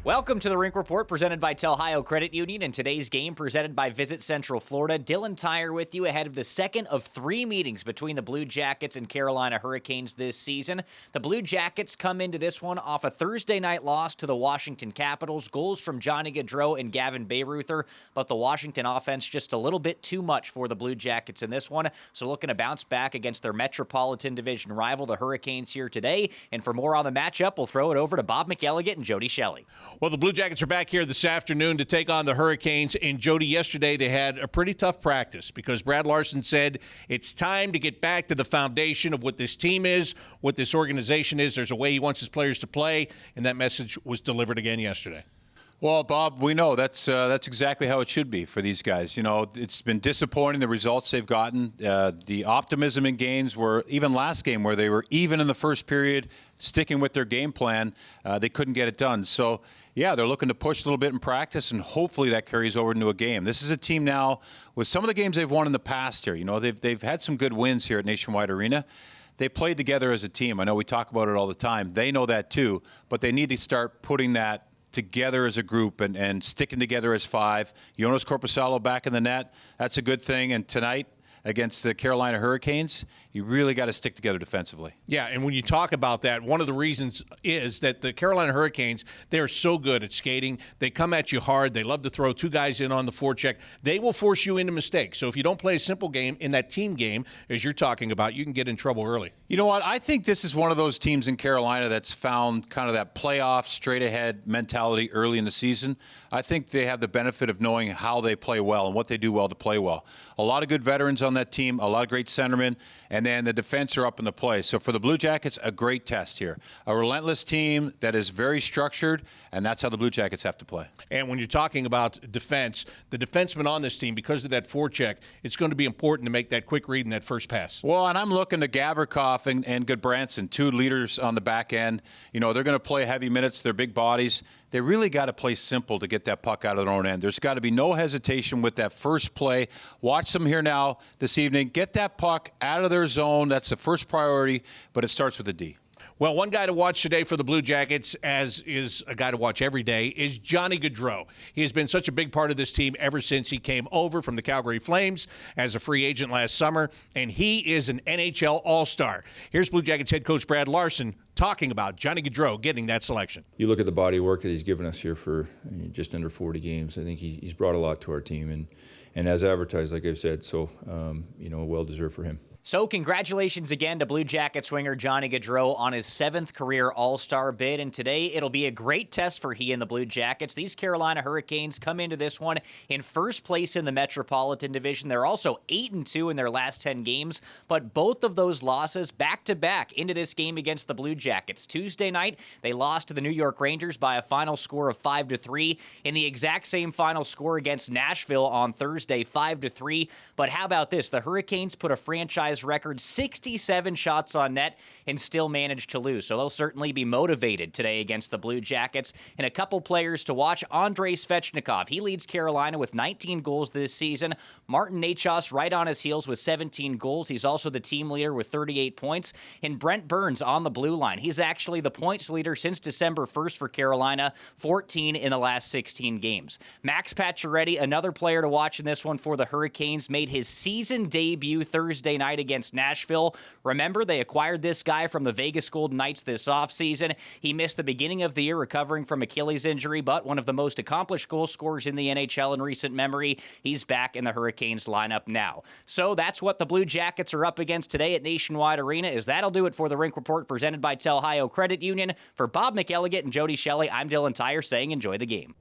Welcome to the Rink Report presented by Ohio Credit Union, and today's game presented by Visit Central Florida. Dylan Tyrer with you ahead of the second of three meetings between the Blue Jackets and Carolina Hurricanes this season. The Blue Jackets come into this one off a Thursday night loss to the Washington Capitals. Goals from Johnny Gaudreau and Gavin Bayreuther, but the Washington offense just a little bit too much for the Blue Jackets in this one. So looking to bounce back against their Metropolitan Division rival, the Hurricanes, here today. And for more on the matchup, we'll throw it over to Bob McElligott and Jody Shelley. Well, the Blue Jackets are back here this afternoon to take on the Hurricanes. And, Jody, yesterday they had a pretty tough practice because Brad Larson said it's time to get back to the foundation of what this team is, what this organization is. There's a way he wants his players to play, and that message was delivered again yesterday. Well, Bob, we know that's exactly how it should be for these guys. You know, it's been disappointing, the results they've gotten. The optimism in games were, even last game where they were even in the first period, sticking with their game plan, they couldn't get it done. So, yeah, they're looking to push a little bit in practice, and hopefully that carries over into a game. This is a team now, with some of the games they've won in the past here, you know, they've had some good wins here at Nationwide Arena. They played together as a team. I know we talk about it all the time. They know that too, but they need to start putting that together as a group and sticking together as five. Jonas Korpisalo back in the net. That's a good thing. And tonight, against the Carolina Hurricanes, you really got to stick together defensively. Yeah, and when you talk about that, one of the reasons is that the Carolina Hurricanes, they are so good at skating. They come at you hard. They love to throw two guys in on the forecheck. They will force you into mistakes. So if you don't play a simple game in that team game, as you're talking about, you can get in trouble early. You know what? I think this is one of those teams in Carolina that's found kind of that playoff, straight-ahead mentality early in the season. I think they have the benefit of knowing how they play well and what they do well to play well. A lot of good veterans on that team, a lot of great centermen, and then the defense are up in the play. So for the Blue Jackets, a great test here. A relentless team that is very structured, and that's how the Blue Jackets have to play. And when you're talking about defense, the defensemen on this team, because of that forecheck, it's going to be important to make that quick read and that first pass. Well, and I'm looking to Gavrikov and Goodbranson, two leaders on the back end. You know, they're going to play heavy minutes. They're big bodies. They really got to play simple to get that puck out of their own end. There's got to be no hesitation with that first play. Watch them here now this evening. Get that puck out of their zone. That's the first priority, but it starts with a D. Well, one guy to watch today for the Blue Jackets, as is a guy to watch every day, is Johnny Gaudreau. He has been such a big part of this team ever since he came over from the Calgary Flames as a free agent last summer, and he is an NHL All-Star. Here's Blue Jackets head coach Brad Larson talking about Johnny Gaudreau getting that selection. You look at the body of work that he's given us here for just under 40 games. I think he's brought a lot to our team, and as advertised, like I've said, so, well-deserved for him. So congratulations again to Blue Jackets winger Johnny Gaudreau on his 7th career All-Star bid. And today it'll be a great test for he and the Blue Jackets. These Carolina Hurricanes come into this one in first place in the Metropolitan Division. They're also 8-2 in their last 10 games, but both of those losses back-to-back into this game against the Blue Jackets. Tuesday night, they lost to the New York Rangers by a final score of 5-3. In the exact same final score against Nashville on Thursday, 5-3. But how about this? The Hurricanes put a franchise record 67 shots on net and still managed to lose. So they'll certainly be motivated today against the Blue Jackets. And a couple players to watch, Andrei Svechnikov. He leads Carolina with 19 goals this season. Martin Necas right on his heels with 17 goals. He's also the team leader with 38 points. And Brent Burns on the blue line. He's actually the points leader since December 1st for Carolina, 14 in the last 16 games. Max Pacioretty, another player to watch in this one for the Hurricanes, made his season debut Thursday night against Nashville. Remember, they acquired this guy from the Vegas Golden Knights this offseason. He missed the beginning of the year recovering from Achilles injury, but one of the most accomplished goal scorers in the NHL in recent memory. He's back in the Hurricanes lineup now. So that's what the Blue Jackets are up against today at Nationwide Arena. That'll do it for the Rink Report presented by Ohio Credit Union. For Bob McElligott and Jody Shelley, I'm Dylan Tyrer saying enjoy the game.